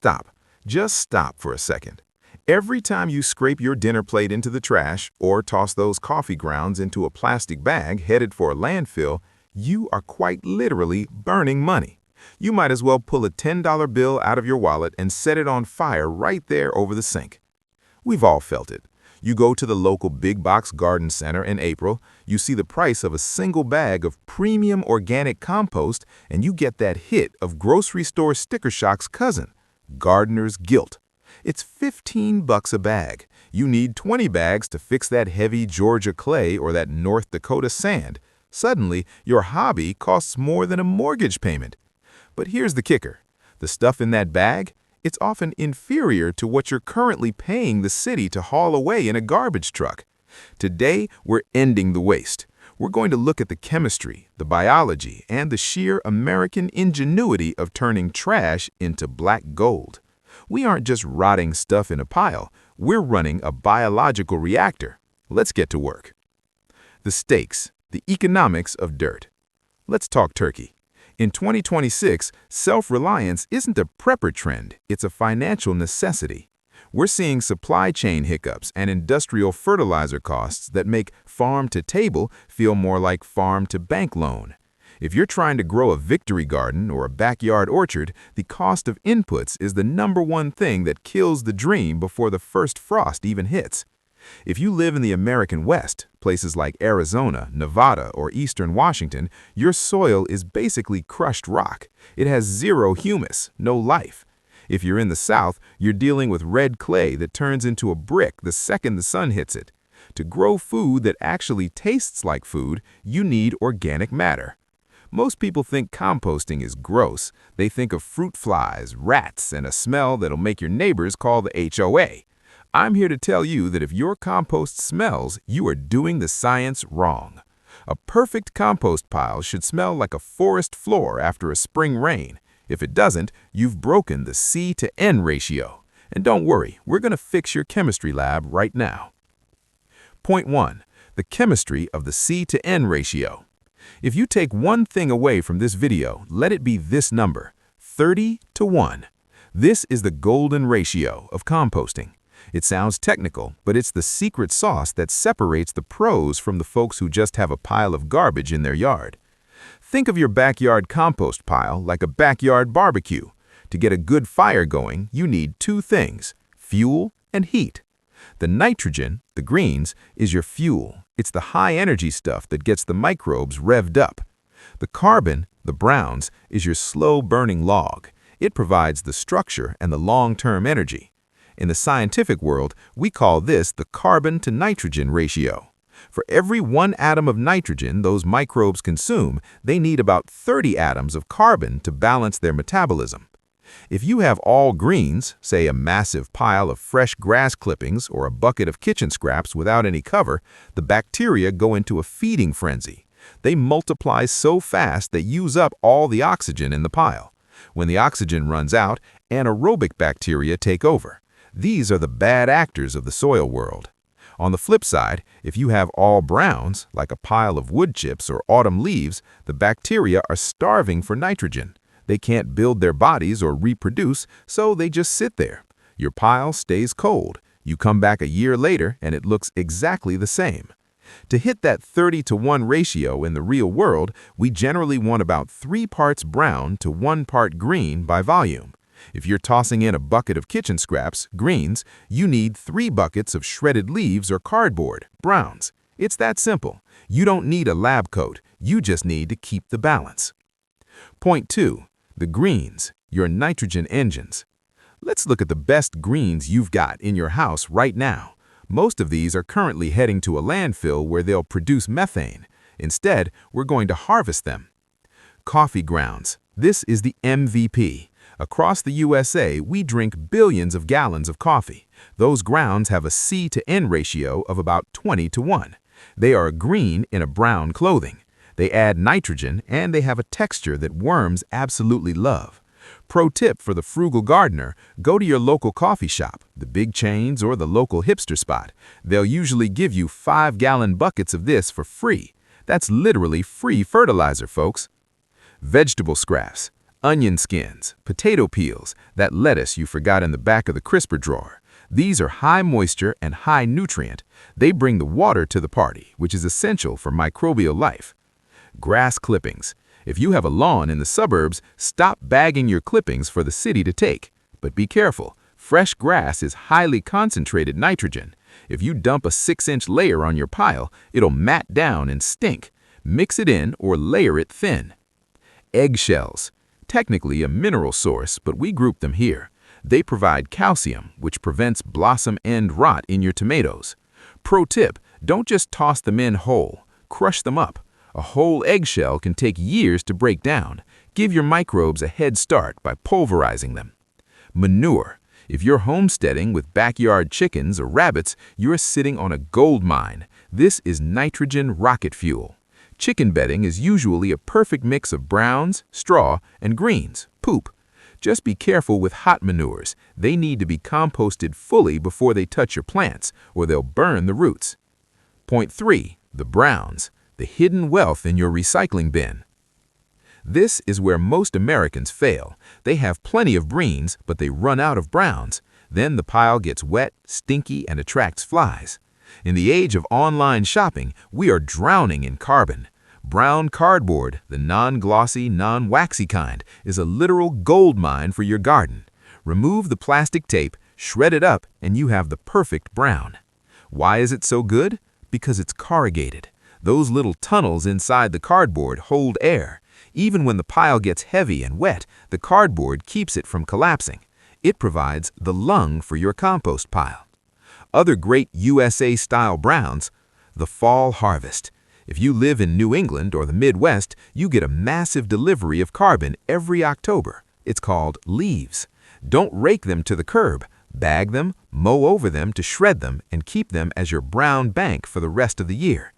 stop. Just stop for a second. Every time you scrape your dinner plate into the trash or toss those coffee grounds into a plastic bag headed for a landfill, you are quite literally burning money. You might as well pull a $10 bill out of your wallet and set it on fire right there over the sink. We've all felt it. You go to the local big box garden center in April, you see the price of a single bag of premium organic compost, and you get that hit of grocery store sticker shock's cousin, gardener's guilt. It's $15 a bag. You need 20 bags to fix that heavy Georgia clay or that North Dakota sand. Suddenly, your hobby costs more than a mortgage payment. But here's the kicker. The stuff in that bag, it's often inferior to what you're currently paying the city to haul away in a garbage truck. Today, we're ending the waste. We're going to look at the chemistry, the biology, and the sheer American ingenuity of turning trash into black gold. We aren't just rotting stuff in a pile. We're running a biological reactor. Let's get to work. The stakes, the economics of dirt. Let's talk turkey. In 2026, self-reliance isn't a prepper trend, it's a financial necessity. We're seeing supply chain hiccups and industrial fertilizer costs that make farm-to-table feel more like farm-to-bank loan. If you're trying to grow a victory garden or a backyard orchard, the cost of inputs is the #1 thing that kills the dream before the first frost even hits. If you live in the American West, places like Arizona, Nevada, or Eastern Washington, your soil is basically crushed rock. It has zero humus, no life. If you're in the South, you're dealing with red clay that turns into a brick the second the sun hits it. To grow food that actually tastes like food, you need organic matter. Most people think composting is gross. They think of fruit flies, rats, and a smell that'll make your neighbors call the HOA. I'm here to tell you that if your compost smells, you are doing the science wrong. A perfect compost pile should smell like a forest floor after a spring rain. If it doesn't, you've broken the C to N ratio. And don't worry, we're going to fix your chemistry lab right now. Point 1. The chemistry of the C to N ratio. If you take one thing away from this video, let it be this number, 30:1. This is the golden ratio of composting. It sounds technical, but it's the secret sauce that separates the pros from the folks who just have a pile of garbage in their yard. Think of your backyard compost pile like a backyard barbecue. To get a good fire going, you need two things, fuel and heat. The nitrogen, the greens, is your fuel. It's the high-energy stuff that gets the microbes revved up. The carbon, the browns, is your slow-burning log. It provides the structure and the long-term energy. In the scientific world, we call this the carbon-to-nitrogen ratio. For every 1 atom of nitrogen those microbes consume, they need about 30 atoms of carbon to balance their metabolism. If you have all greens, say a massive pile of fresh grass clippings or a bucket of kitchen scraps without any cover, the bacteria go into a feeding frenzy. They multiply so fast they use up all the oxygen in the pile. When the oxygen runs out, anaerobic bacteria take over. These are the bad actors of the soil world. On the flip side, if you have all browns, like a pile of wood chips or autumn leaves, the bacteria are starving for nitrogen. They can't build their bodies or reproduce, so they just sit there. Your pile stays cold. You come back a year later and it looks exactly the same. To hit that 30:1 ratio in the real world, we generally want about 3 parts brown to 1 part green by volume. If you're tossing in a bucket of kitchen scraps, greens, you need 3 buckets of shredded leaves or cardboard, browns. It's that simple. You don't need a lab coat. You just need to keep the balance. Point 2. The greens, your nitrogen engines. Let's look at the best greens you've got in your house right now. Most of these are currently heading to a landfill where they'll produce methane. Instead, we're going to harvest them. Coffee grounds. This is the MVP. Across the USA, we drink billions of gallons of coffee. Those grounds have a C to N ratio of about 20:1. They are green in a brown clothing. They add nitrogen, and they have a texture that worms absolutely love. Pro tip for the frugal gardener, go to your local coffee shop, the big chains or the local hipster spot. They'll usually give you 5-gallon buckets of this for free. That's literally free fertilizer, folks. Vegetable scraps. Onion skins, potato peels, that lettuce you forgot in the back of the crisper drawer. These are high moisture and high nutrient. They bring the water to the party, which is essential for microbial life. Grass clippings. If you have a lawn in the suburbs, stop bagging your clippings for the city to take. But be careful. Fresh grass is highly concentrated nitrogen. If you dump a 6-inch layer on your pile, it'll mat down and stink. Mix it in or layer it thin. Eggshells. Technically a mineral source, but we group them here. They provide calcium, which prevents blossom end rot in your tomatoes. Pro tip, don't just toss them in whole. Crush them up. A whole eggshell can take years to break down. Give your microbes a head start by pulverizing them. Manure. If you're homesteading with backyard chickens or rabbits, you're sitting on a gold mine. This is nitrogen rocket fuel. Chicken bedding is usually a perfect mix of browns, straw, and greens, poop. Just be careful with hot manures. They need to be composted fully before they touch your plants, or they'll burn the roots. Point 3. The browns, the hidden wealth in your recycling bin. This is where most Americans fail. They have plenty of greens, but they run out of browns. Then the pile gets wet, stinky, and attracts flies. In the age of online shopping, we are drowning in carbon. Brown cardboard, the non-glossy, non-waxy kind, is a literal gold mine for your garden. Remove the plastic tape, shred it up, and you have the perfect brown. Why is it so good? Because it's corrugated. Those little tunnels inside the cardboard hold air. Even when the pile gets heavy and wet, the cardboard keeps it from collapsing. It provides the lung for your compost pile. Other great USA-style browns, the fall harvest. If you live in New England or the Midwest, you get a massive delivery of carbon every October. It's called leaves. Don't rake them to the curb. Bag them, mow over them to shred them, and keep them as your brown bank for the rest of the year.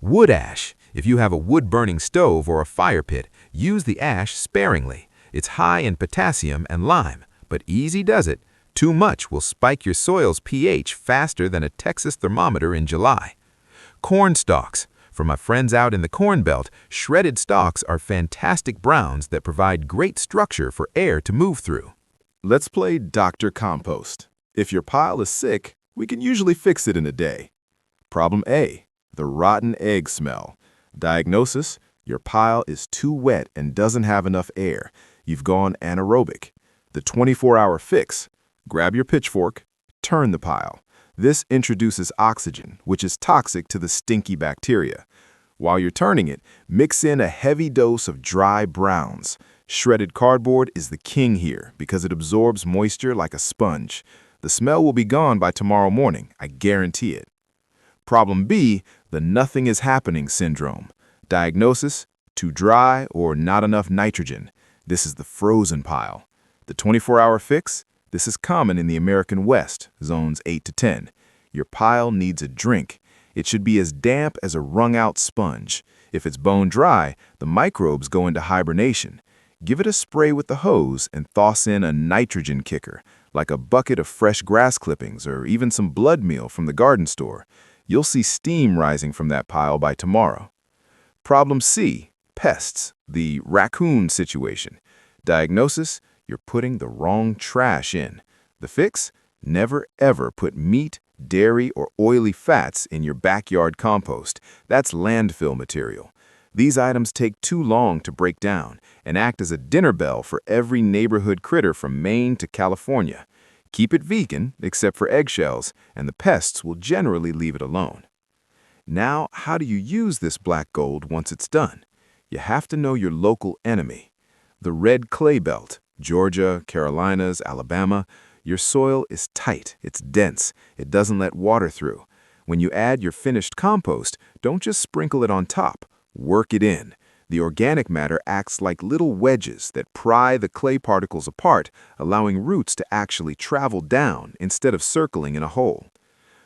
Wood ash. If you have a wood-burning stove or a fire pit, use the ash sparingly. It's high in potassium and lime, but easy does it. Too much will spike your soil's pH faster than a Texas thermometer in July. Corn stalks. For my friends out in the Corn Belt, shredded stalks are fantastic browns that provide great structure for air to move through. Let's play Dr. Compost. If your pile is sick, we can usually fix it in a day. Problem A, the rotten egg smell. Diagnosis, your pile is too wet and doesn't have enough air. You've gone anaerobic. The 24-hour fix, grab your pitchfork, turn the pile. This introduces oxygen, which is toxic to the stinky bacteria. While you're turning it, mix in a heavy dose of dry browns. Shredded cardboard is the king here because it absorbs moisture like a sponge. The smell will be gone by tomorrow morning, I guarantee it. Problem B, the nothing is happening syndrome. Diagnosis, too dry or not enough nitrogen. This is the frozen pile. The 24-hour fix, this is common in the American West, zones 8 to 10. Your pile needs a drink. It should be as damp as a wrung-out sponge. If it's bone dry, the microbes go into hibernation. Give it a spray with the hose and toss in a nitrogen kicker, like a bucket of fresh grass clippings or even some blood meal from the garden store. You'll see steam rising from that pile by tomorrow. Problem C, pests, the raccoon situation. Diagnosis, you're putting the wrong trash in. The fix, never ever put meat, dairy, or oily fats in your backyard compost. That's landfill material. These items take too long to break down and act as a dinner bell for every neighborhood critter from Maine to California. Keep it vegan, except for eggshells, and the pests will generally leave it alone. Now, how do you use this black gold once it's done? You have to know your local enemy. The red clay belt, Georgia, Carolinas, Alabama. Your soil is tight, it's dense, it doesn't let water through. When you add your finished compost, don't just sprinkle it on top, work it in. The organic matter acts like little wedges that pry the clay particles apart, allowing roots to actually travel down instead of circling in a hole.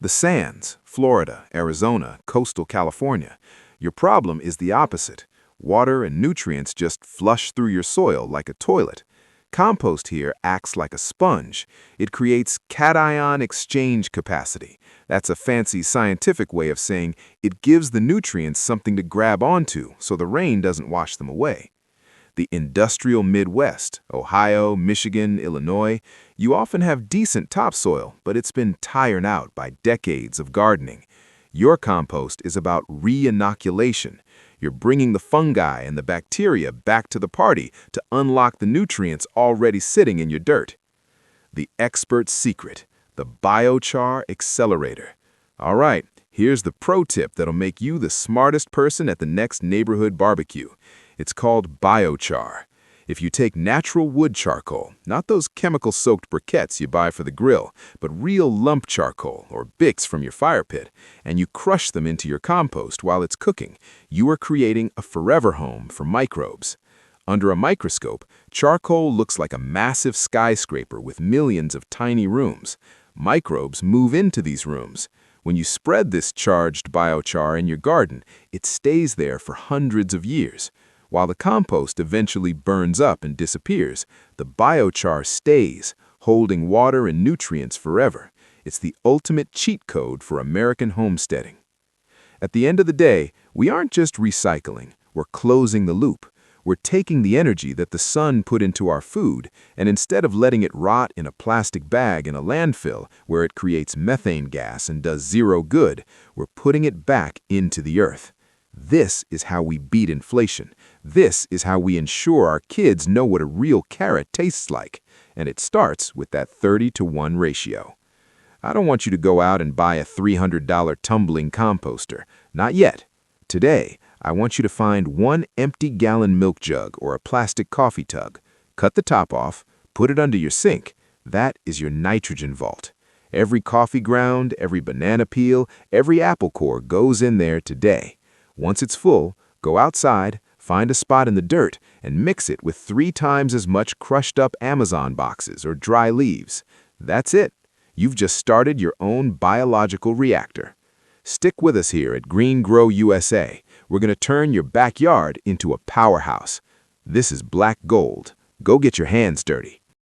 The sands, Florida, Arizona, coastal California. Your problem is the opposite. Water and nutrients just flush through your soil like a toilet. Compost here acts like a sponge. It creates cation exchange capacity. That's a fancy scientific way of saying it gives the nutrients something to grab onto so the rain doesn't wash them away. The industrial Midwest, Ohio, Michigan, Illinois, you often have decent topsoil, but it's been tired out by decades of gardening. Your compost is about re-inoculation. You're bringing the fungi and the bacteria back to the party to unlock the nutrients already sitting in your dirt. The expert secret, the biochar accelerator. All right, here's the pro tip that'll make you the smartest person at the next neighborhood barbecue. It's called biochar. If you take natural wood charcoal, not those chemical-soaked briquettes you buy for the grill, but real lump charcoal or bicks from your fire pit, and you crush them into your compost while it's cooking, you are creating a forever home for microbes. Under a microscope, charcoal looks like a massive skyscraper with millions of tiny rooms. Microbes move into these rooms. When you spread this charged biochar in your garden, it stays there for hundreds of years. While the compost eventually burns up and disappears, the biochar stays, holding water and nutrients forever. It's the ultimate cheat code for American homesteading. At the end of the day, we aren't just recycling, we're closing the loop. We're taking the energy that the sun put into our food, and instead of letting it rot in a plastic bag in a landfill where it creates methane gas and does zero good, we're putting it back into the earth. This is how we beat inflation. This is how we ensure our kids know what a real carrot tastes like. And it starts with that 30-to-1 ratio. I don't want you to go out and buy a $300 tumbling composter. Not yet. Today, I want you to find one empty gallon milk jug or a plastic coffee tub. Cut the top off, put it under your sink. That is your nitrogen vault. Every coffee ground, every banana peel, every apple core goes in there today. Once it's full, go outside, find a spot in the dirt, and mix it with 3 times as much crushed up Amazon boxes or dry leaves. That's it. You've just started your own biological reactor. Stick with us here at GreenGrow USA. We're going to turn your backyard into a powerhouse. This is black gold. Go get your hands dirty.